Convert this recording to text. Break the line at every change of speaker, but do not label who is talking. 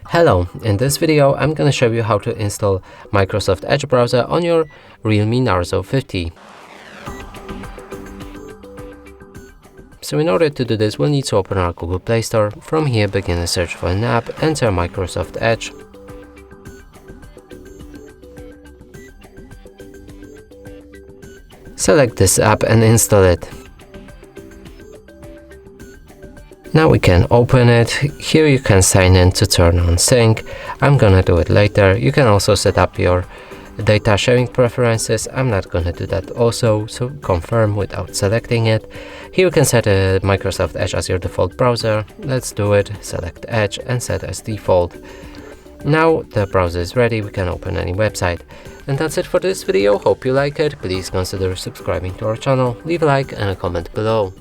Hello, in this video I'm gonna show you how to install Microsoft Edge browser on your Realme Narzo 50. So in order to do this, we'll need to open our Google Play Store. From here, begin a search for an app, enter Microsoft Edge. Select this app and install it. Now we can open it. Here you can sign in to turn on sync. I'm gonna do it later. You can also set up your data sharing preferences. I'm not gonna do that also, so confirm without selecting it. Here you can set Microsoft Edge as your default browser. Let's do it. Select Edge and set as default. Now the browser is ready, we can open any website. And that's it for this video. Hope you like it. Please consider subscribing to our channel, leave a like and a comment below.